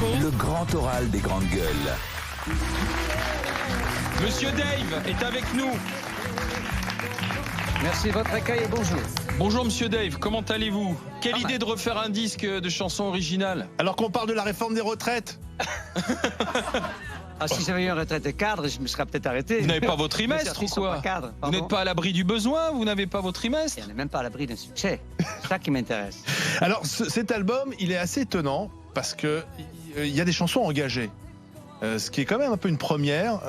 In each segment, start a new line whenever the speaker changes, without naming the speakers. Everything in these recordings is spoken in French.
Le grand oral des grandes gueules.
Monsieur Dave est avec nous.
Merci de votre accueil et bonjour.
Bonjour Monsieur Dave, comment allez-vous? Quelle idée de refaire un disque de chansons originales?
Alors qu'on parle de la réforme des retraites.
Ah, si j'avais eu un retraite de cadre, je me serais peut-être arrêté.
Vous n'avez pas votre trimestre ou quoi? Vous n'êtes pas à l'abri du besoin? Vous n'avez pas votre trimestre?
Et on n'est même pas à l'abri d'un succès. C'est ça qui m'intéresse.
Alors cet album, il est assez étonnant parce que il y a des chansons engagées. Ce qui est quand même un peu une première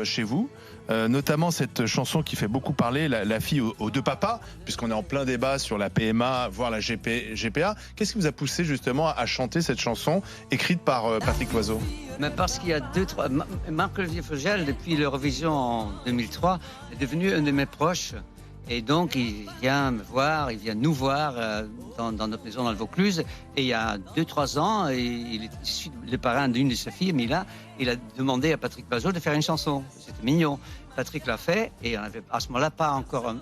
chez vous. Notamment cette chanson qui fait beaucoup parler, la fille aux deux papas, puisqu'on est en plein débat sur la PMA, voire la GPA. Qu'est-ce qui vous a poussé justement à chanter cette chanson écrite par Patrick Loiseau?
Mais parce qu'il y a Marc-Olivier Fogel, depuis l'Eurovision en 2003, est devenu un de mes proches. Et donc, il vient me voir, il vient nous voir dans notre maison dans le Vaucluse. Et il y a 2-3 ans, il est le parrain d'une de ses filles, Mila. Il a demandé à Patrick Loiseau de faire une chanson. C'était mignon. Patrick l'a fait et on avait à ce moment-là pas encore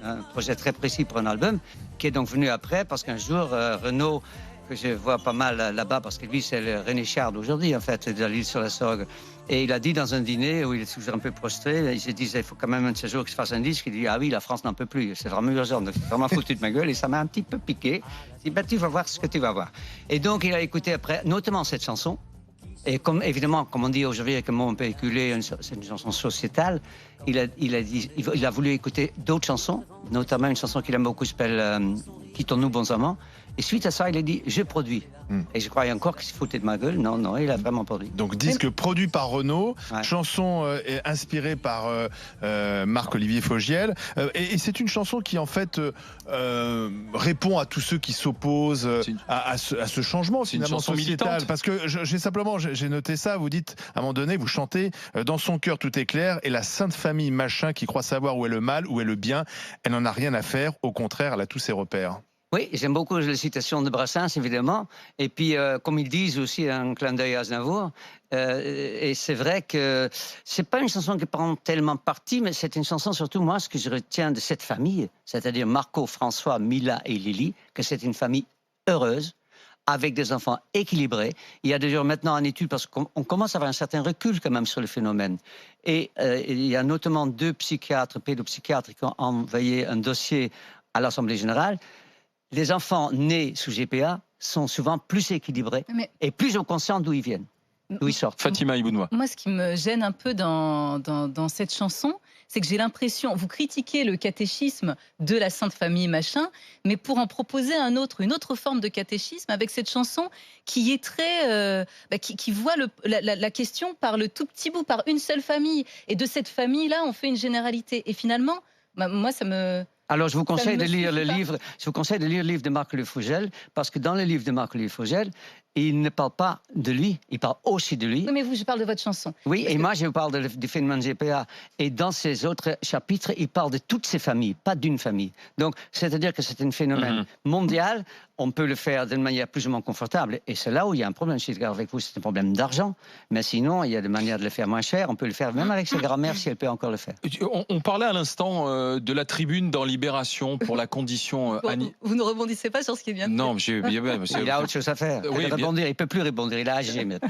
un projet très précis pour un album, qui est donc venu après parce qu'un jour, Renaud, que je vois pas mal là-bas, parce que lui, c'est le René Char d'aujourd'hui, en fait, de l'île sur la Sorgue. Et il a dit dans un dîner où il est toujours un peu prostré, il se disait, il faut quand même un de ces jours que je fasse un disque. Il dit, ah oui, la France n'en peut plus, c'est vraiment urgent. Donc, c'est vraiment foutu de ma gueule et ça m'a un petit peu piqué. Il dit, bah, tu vas voir ce que tu vas voir. Et donc, il a écouté après, notamment cette chanson. Et comme, évidemment, comme on dit aujourd'hui avec un mot un peu éculé, c'est une chanson sociétale, il a voulu écouter d'autres chansons, notamment une chanson qu'il aime beaucoup qui s'appelle Quittons-nous bons amants. Et suite à ça, il a dit, je produis. Et je croyais encore qu'il se foutait de ma gueule. Non, non, il a vraiment produit.
Donc disque produit par Renaud, ouais. Chanson inspirée par Marc-Olivier Fogiel. Et c'est une chanson qui en fait répond à tous ceux qui s'opposent à ce changement finalement sociétal. Parce que j'ai noté ça, vous dites, à un moment donné, vous chantez « Dans son cœur tout est clair et la sainte famille machin qui croit savoir où est le mal, où est le bien, elle n'en a rien à faire, au contraire, elle a tous ses repères ».
Oui, j'aime beaucoup les citations de Brassens, évidemment. Et puis, comme ils disent aussi, un clin d'œil à Aznavour. Et c'est vrai que c'est pas une chanson qui prend tellement parti, mais c'est une chanson, surtout moi, ce que je retiens de cette famille, c'est-à-dire Marco, François, Mila et Lily, que c'est une famille heureuse, avec des enfants équilibrés. Il y a d'ailleurs maintenant en étude, parce qu'on commence à avoir un certain recul quand même sur le phénomène. Et il y a notamment 2 psychiatres, pédopsychiatres, qui ont envoyé un dossier à l'Assemblée générale. Les enfants nés sous GPA sont souvent plus équilibrés et plus conscients d'où ils viennent, d'où ils sortent.
Fatima Ibounoua.
Moi, ce qui me gêne un peu dans cette chanson, c'est que j'ai l'impression, vous critiquez le catéchisme de la Sainte Famille machin, mais pour en proposer une autre forme de catéchisme avec cette chanson qui est très, qui voit la question par le tout petit bout, par une seule famille. Et de cette famille-là, on fait une généralité. Et finalement, moi, ça me...
Alors, je vous conseille de lire le livre. Je vous conseille de lire le livre de Marc-Olivier Fogel, parce que dans le livre de Marc-Olivier Fogel, il ne parle pas de lui, il parle aussi de lui.
Oui, mais je parle de votre chanson.
Oui, et moi, je vous parle du phénomène GPA. Et dans ces autres chapitres, il parle de toutes ces familles, pas d'une famille. Donc, c'est-à-dire que c'est un phénomène mondial. On peut le faire d'une manière plus ou moins confortable. Et c'est là où il y a un problème. Je suis d'accord avec vous, c'est un problème d'argent. Mais sinon, il y a des manières de le faire moins cher. On peut le faire même avec sa grand-mère, si elle peut encore le faire.
On parlait à l'instant de la tribune dans Libération pour la condition...
Vous ne rebondissez pas sur ce qui vient de dire.
Non,
il a autre chose à faire.
Oui,
il ne peut plus répondre, il a âgé maintenant.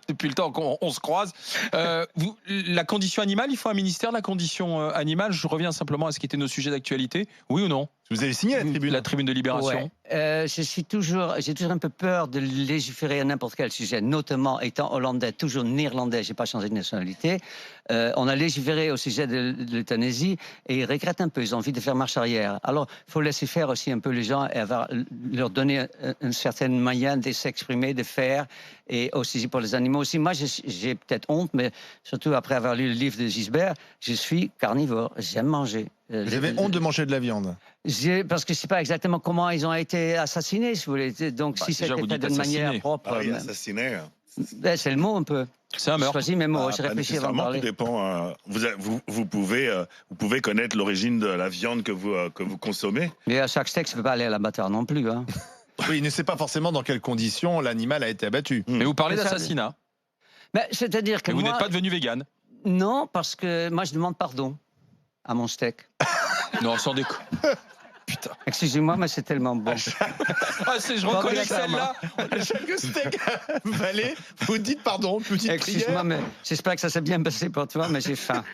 Depuis le temps qu'on se croise. La condition animale, il faut un ministère de la condition animale. Je reviens simplement à ce qui était nos sujets d'actualité. Oui ou non?
Vous avez signé la tribune de Libération?
Ouais. J'ai toujours un peu peur de légiférer à n'importe quel sujet, notamment étant hollandais, toujours néerlandais, j'ai pas changé de nationalité. On a légiféré au sujet de l'euthanasie et ils regrettent un peu, ils ont envie de faire marche arrière. Alors, il faut laisser faire aussi un peu les gens et leur donner une certaine manière de s'exprimer, de faire, et aussi pour les animaux aussi. Moi, j'ai peut-être honte, mais surtout après avoir lu le livre de Gisbert, je suis carnivore, j'aime manger.
Vous avez honte de manger de la viande?
Parce que je ne sais pas exactement comment ils ont été assassinés, si vous voulez. Donc, si c'était fait d'une manière propre...
Ah oui, assassiné.
C'est le mot un peu.
C'est un meurtre.
Je choisis mes mots, je réfléchis avant de parler.
Tout dépend. Vous pouvez connaître l'origine de la viande que vous consommez.
Mais à chaque steak, ça ne peut pas aller à l'abattoir non plus. Hein.
Oui, il ne sait pas forcément dans quelles conditions l'animal a été abattu.
Mais vous parlez d'assassinat.
C'est-à-dire que
vous n'êtes pas devenu végane?
Non, parce que moi, je demande pardon à mon steak.
Non, sans déconner.
Excusez-moi, mais c'est tellement bon.
Je reconnais celle-là.
Chaque steak valait, vous dites pardon, petite
Excuse-moi,
prière.
mais j'espère que ça s'est bien passé pour toi, mais j'ai faim.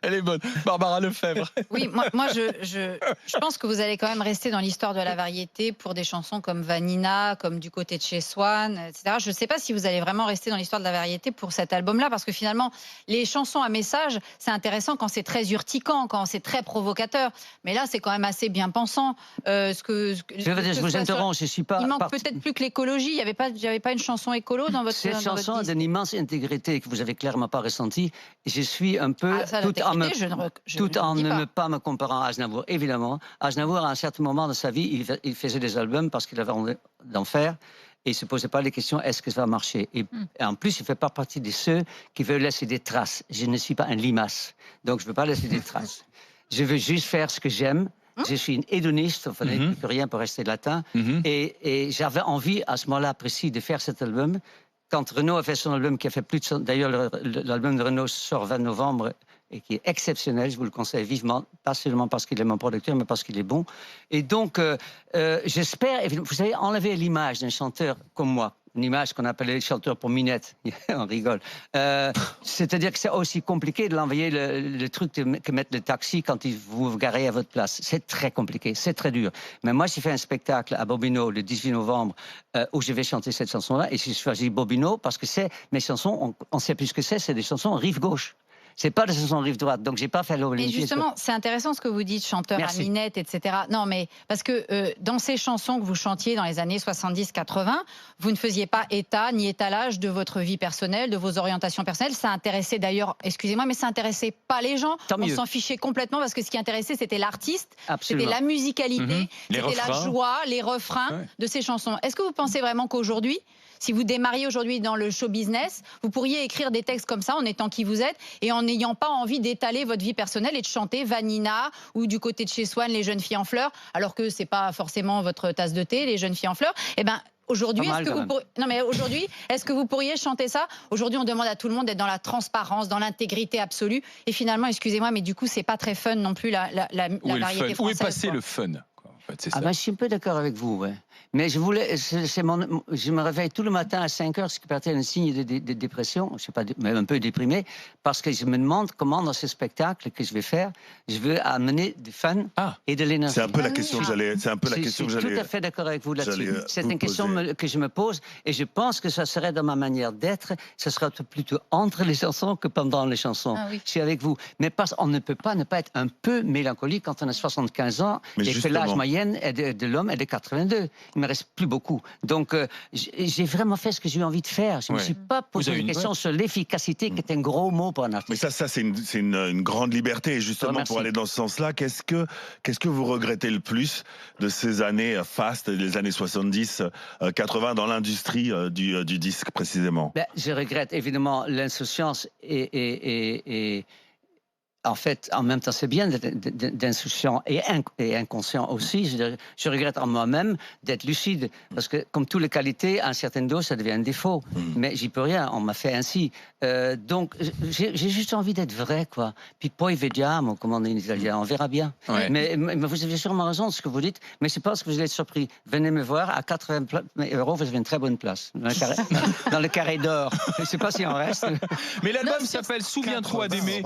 Elle est bonne. Barbara Lefebvre.
Oui, moi je pense que vous allez quand même rester dans l'histoire de la variété pour des chansons comme Vanina, comme Du côté de chez Swann, etc. Je ne sais pas si vous allez vraiment rester dans l'histoire de la variété pour cet album-là, parce que finalement, les chansons à message, c'est intéressant quand c'est très urticant, quand c'est très provocateur. Mais là, c'est quand même assez bien pensant.
Je vous interromps, je suis pas...
Il manque peut-être plus que l'écologie. Il n'y avait pas une chanson écolo dans votre
Cette chanson a d'une immense intégrité que vous avez clairement pas ressentie. Je suis un peu... tout en ne pas me comparant à Aznavour. Évidemment, Aznavour, à un certain moment de sa vie, il faisait des albums parce qu'il avait envie d'en faire. Et il ne se posait pas les questions, est-ce que ça va marcher? Et en plus, il ne fait pas partie de ceux qui veulent laisser des traces. Je ne suis pas un limace, donc je ne veux pas laisser des traces. Je veux juste faire ce que j'aime. Je suis une hédoniste, enfin, il ne peut rien pour rester latin. Et j'avais envie, à ce moment-là précis, de faire cet album. Quand Renaud a fait son album, qui a fait plus de... D'ailleurs, l'album de Renaud sort 20 novembre, et qui est exceptionnel, je vous le conseille vivement, pas seulement parce qu'il est mon producteur, mais parce qu'il est bon. Et donc, j'espère, vous savez, enlever l'image d'un chanteur comme moi, une image qu'on appelait chanteur pour minette, on rigole. C'est-à-dire que c'est aussi compliqué de l'envoyer le truc que mettre le taxi quand vous vous garez à votre place. C'est très compliqué, c'est très dur. Mais moi, j'ai fait un spectacle à Bobino le 18 novembre où je vais chanter cette chanson-là, et j'ai choisi Bobino parce que c'est mes chansons, on sait plus ce que c'est des chansons rive gauche. C'est pas de son rive droite, donc j'ai pas fait l'Olympique.
Mais justement, c'est intéressant ce que vous dites, chanteur à minette, etc. Non, mais parce que dans ces chansons que vous chantiez dans les années 70-80, vous ne faisiez pas état ni étalage de votre vie personnelle, de vos orientations personnelles. Ça intéressait d'ailleurs, excusez-moi, mais ça intéressait pas les gens. On s'en fichait complètement parce que ce qui intéressait, c'était l'artiste, c'était la musicalité, c'était la joie, les refrains de ces chansons. Est-ce que vous pensez vraiment qu'aujourd'hui, si vous démarriez aujourd'hui dans le show business, vous pourriez écrire des textes comme ça en étant qui vous êtes et en n'ayant pas envie d'étaler votre vie personnelle et de chanter Vanina ou Du côté de chez Swann, Les jeunes filles en fleurs, alors que c'est pas forcément votre tasse de thé, Les jeunes filles en fleurs. Eh ben, aujourd'hui, est-ce que vous pourriez chanter ça? Aujourd'hui, on demande à tout le monde d'être dans la transparence, dans l'intégrité absolue. Et finalement, excusez-moi, mais du coup, c'est pas très fun non plus la variété française.
Où est passé le fun?
Je suis un peu d'accord avec vous, ouais. Mais je me réveille tout le matin à 5 heures, ce qui peut être un signe de dépression, je sais pas, même un peu déprimé, parce que je me demande comment dans ce spectacle que je vais faire, je veux amener du fun et de l'énergie.
C'est un peu la question que j'allais. C'est un peu la question que j'allais.
Je suis tout à fait d'accord avec vous là-dessus. C'est une question que je me pose, et je pense que ça serait dans ma manière d'être, ça sera plutôt entre les chansons que pendant les chansons. Je suis avec vous. Mais on ne peut pas ne pas être un peu mélancolique quand on a 75 ans et que l'âge moyen de l'homme est de 82. Il me reste plus beaucoup. Donc, j'ai vraiment fait ce que j'ai eu envie de faire. Je ne me suis pas posé une question sur l'efficacité, qui est un gros mot pour un artiste.
Mais ça c'est une grande liberté. Et justement, pour aller dans ce sens-là, qu'est-ce que vous regrettez le plus de ces années fastes, des années 70, 80 dans l'industrie du disque précisément?
Je regrette évidemment l'insouciance et en fait, en même temps, c'est bien d'être insouciant et inconscient aussi. Je regrette en moi-même d'être lucide, parce que comme toutes les qualités, à une certaine dose, ça devient un défaut. Mais j'y peux rien, on m'a fait ainsi. Donc, j'ai juste envie d'être vrai, quoi. Puis poi vediamo, comme on dit en italien, on verra bien. Mais vous avez sûrement raison de ce que vous dites, mais je pense que vous allez être surpris. Venez me voir, à 80 €, vous avez une très bonne place, dans le carré d'or. Je ne sais pas s'il en reste.
Mais l'album s'appelle Souviens-toi d'aimer.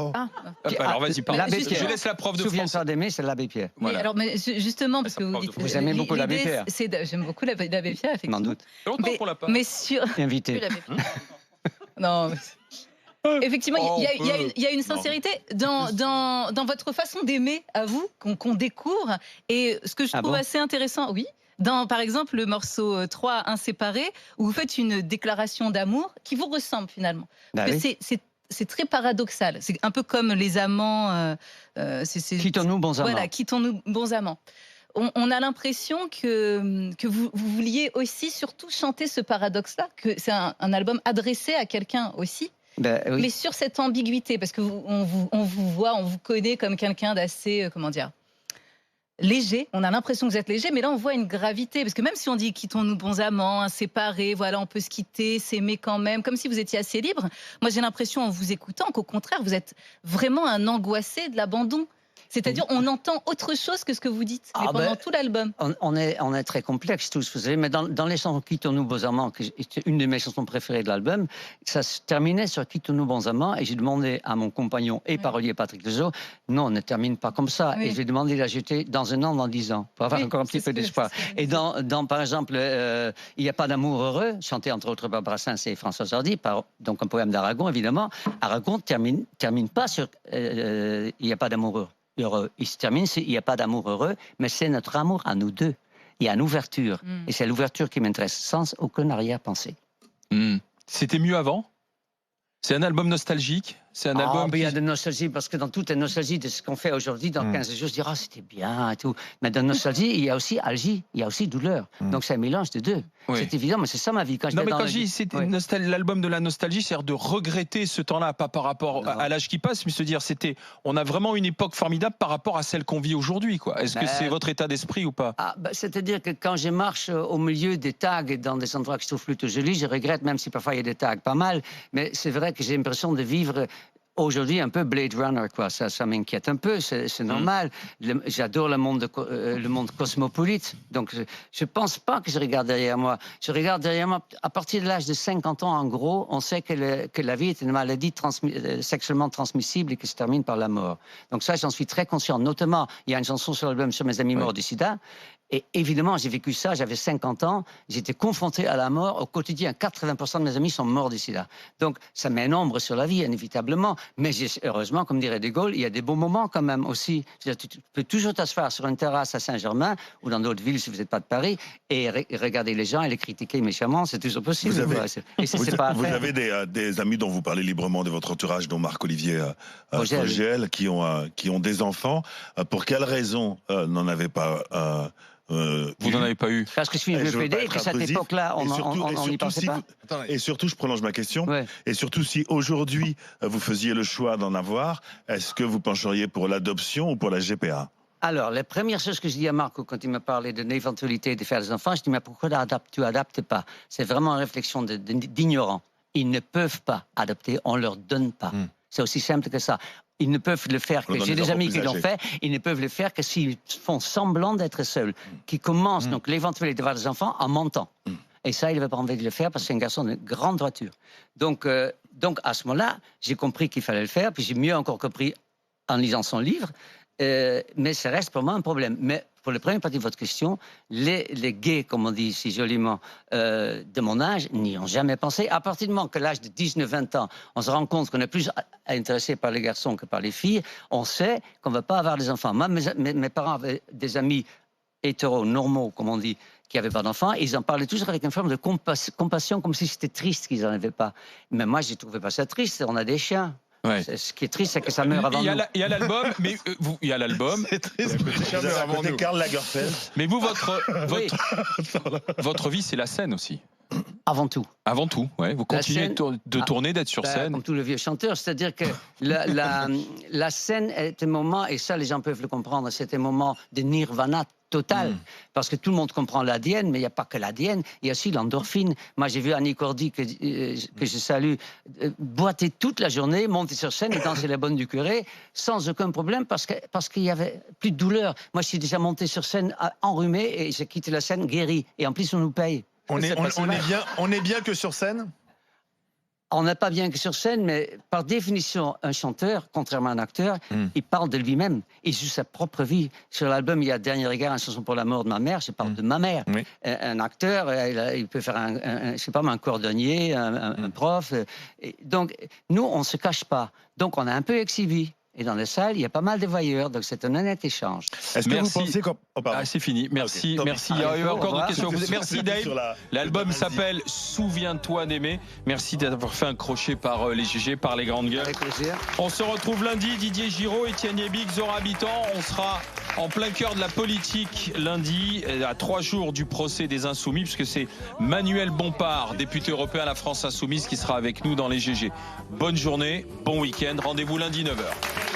Alors vas-y, pardon. Je laisse la prof de français.
Souviens-toi d'aimer, c'est l'abbé Pierre.
Oui, alors, mais justement, parce que vous dites...
Vous aimez beaucoup l'abbé Pierre.
J'aime beaucoup l'abbé Pierre, effectivement.
Sans doute.
Longtemps pour la part.
Mais sur...
Invité.
Non, effectivement, il y a une sincérité dans votre façon d'aimer à vous, qu'on découvre. Et ce que je trouve assez intéressant, dans, par exemple, le morceau 3, Inséparés, où vous faites une déclaration d'amour qui vous ressemble finalement. C'est très paradoxal. C'est un peu comme les amants.
Quittons-nous bons amants.
Voilà, quittons-nous bons amants. On a l'impression que vous vouliez aussi surtout chanter ce paradoxe-là, que c'est un album adressé à quelqu'un aussi. Mais sur cette ambiguïté, parce qu'on vous voit, on vous connaît comme quelqu'un d'assez, comment dire, léger. On a l'impression que vous êtes léger, mais là on voit une gravité, parce que même si on dit quittons-nous bons amants, séparés, voilà, on peut se quitter, s'aimer quand même, comme si vous étiez assez libre. Moi j'ai l'impression en vous écoutant qu'au contraire vous êtes vraiment un angoissé de l'abandon. C'est-à-dire, on entend autre chose que ce que vous dites, mais pendant tout l'album.
On est très complexe tous, vous savez, mais dans les chansons Quittons-nous bons amants, qui est une de mes chansons préférées de l'album, ça se terminait sur Quittons-nous bons amants, et j'ai demandé à mon compagnon et parolier Patrick Lejeune, non, on ne termine pas comme ça. Et j'ai demandé de la jeter dans un an, dans 10 ans, pour avoir encore un petit peu d'espoir. Et dans, par exemple, Il n'y a pas d'amour heureux, chanté entre autres par Brassens et François Hardy, donc un poème d'Aragon, évidemment. Aragon termine pas sur Il n'y a pas d'amour heureux. Il se termine sur Il n'y a pas d'amour heureux, mais c'est notre amour à nous deux. Il y a une ouverture. Et c'est l'ouverture qui m'intéresse, sans aucune arrière-pensée.
C'était mieux avant? C'est un album nostalgique? C'est un album
il y a de nostalgie, parce que dans toute la nostalgie de ce qu'on fait aujourd'hui, dans 15 jours, je dirais, c'était bien et tout. Mais dans la nostalgie, il y a aussi algie, il y a aussi douleur. Donc c'est un mélange de deux. C'est évident, mais c'est ça ma vie. Quand je
dis c'était l'album de la nostalgie, c'est-à-dire de regretter ce temps-là, pas par rapport à l'âge qui passe, mais se dire, on a vraiment une époque formidable par rapport à celle qu'on vit aujourd'hui, quoi. Est-ce que c'est votre état d'esprit ou pas?
C'est-à-dire que quand je marche au milieu des tags dans des endroits que je trouve plutôt jolis, je regrette, même si parfois il y a des tags pas mal, mais c'est vrai que j'ai l'impression de vivre aujourd'hui un peu Blade Runner, quoi. Ça m'inquiète un peu, c'est normal. J'adore le monde cosmopolite, donc je pense pas que je regarde derrière moi. Je regarde derrière moi, à partir de l'âge de 50 ans, en gros, on sait que la vie est une maladie sexuellement transmissible et qui se termine par la mort. Donc ça, j'en suis très conscient. Notamment, il y a une chanson sur l'album sur mes amis morts du sida. Et évidemment, j'ai vécu ça, j'avais 50 ans, j'étais confronté à la mort au quotidien. 80% de mes amis sont morts du sida. Donc, ça met un ombre sur la vie, inévitablement. Mais heureusement, comme dirait De Gaulle, il y a des beaux moments quand même aussi. Tu peux toujours t'asseoir sur une terrasse à Saint-Germain ou dans d'autres villes si vous n'êtes pas de Paris et regarder les gens et les critiquer méchamment, c'est toujours possible.
Vous avez des amis dont vous parlez librement de votre entourage, dont Marc-Olivier Fogiel, qui ont des enfants. Pour quelles raisons n'en avez pas
vous n'en avez pas eu?
Parce que je suis une PD et qu'à cette époque-là, on n'y pensait pas.
Et surtout, je prolonge ma question, et surtout si aujourd'hui vous faisiez le choix d'en avoir, est-ce que vous pencheriez pour l'adoption ou pour la GPA?
Alors, la première chose que je dis à Marco quand il m'a parlé de l'éventualité de faire des enfants, je dis, mais pourquoi tu n'adaptes pas? C'est vraiment une réflexion d'ignorants. Ils ne peuvent pas adopter, on ne leur donne pas. C'est aussi simple que ça. Ils ne peuvent le faire que... J'ai des amis qui l'ont fait. Ils ne peuvent le faire que s'ils font semblant d'être seuls. Qui commencent donc l'éventualité d'avoir des enfants en mentant. Et ça, il n'avait pas envie de le faire parce que c'est un garçon de grande droiture. Donc à ce moment-là, j'ai compris qu'il fallait le faire. Puis j'ai mieux encore compris en lisant son livre. Mais ça reste pour moi un problème. Mais pour le premier partie de votre question, les gays, comme on dit si joliment, de mon âge, n'y ont jamais pensé. À partir du moment qu'à l'âge de 19-20 ans, on se rend compte qu'on est plus intéressé par les garçons que par les filles, on sait qu'on ne va pas avoir des enfants. Moi, mes parents avaient des amis hétéros, normaux, comme on dit, qui n'avaient pas d'enfants. Ils en parlaient toujours avec une forme de compassion, comme si c'était triste qu'ils n'en avaient pas. Mais moi, je ne trouvais pas ça triste. On a des chiens. Ce qui est triste, c'est que ça meurt avant nous.
Il y a l'album, mais il y a l'album.
C'est triste, que ça meurt avant nous.
Karl Lagerfeld.
Mais vous, votre vie, c'est la scène aussi.
Avant tout.
Avant tout, ouais. Vous continuez de tourner, d'être sur scène.
Comme tous les vieux chanteurs, c'est-à-dire que la scène est un moment, et ça les gens peuvent le comprendre, c'est un moment de nirvana total, parce que tout le monde comprend l'ADN, mais il n'y a pas que l'ADN, il y a aussi l'endorphine. Moi, j'ai vu Annie Cordy, que je salue, boiter toute la journée, monter sur scène et danser la bonne du curé, sans aucun problème, parce qu'il n'y avait plus de douleur. Moi, je suis déjà monté sur scène enrhumé et j'ai quitté la scène guéri. Et en plus, on nous paye.
On est bien que sur scène?
On n'est pas bien que sur scène, mais par définition, un chanteur, contrairement à un acteur, il parle de lui-même. Il joue sa propre vie. Sur l'album, il y a Dernier regard, une chanson pour la mort de ma mère. Je parle de ma mère. Un acteur, il peut faire je sais pas, un cordonnier, un prof. Donc, nous, on ne se cache pas. Donc, on a un peu exhibi. Et dans les salles, il y a pas mal de voyeurs, donc c'est un honnête échange.
Est-ce que vous pensez qu'on...
c'est fini. Merci. Okay. Merci. Il y a encore d'autres questions. Merci Dave. L'album s'appelle Souviens-toi d'aimer. Merci d'avoir fait un crochet par les GG, par les grandes gueules.
Avec plaisir.
On se retrouve lundi. Didier Giraud, Étienne Yébic, Zora Habitant. On sera en plein cœur de la politique lundi, à 3 jours du procès des Insoumis, puisque c'est Manuel Bompard, député européen à la France Insoumise, qui sera avec nous dans les GG. Bonne journée, bon week-end. Rendez-vous lundi 9h.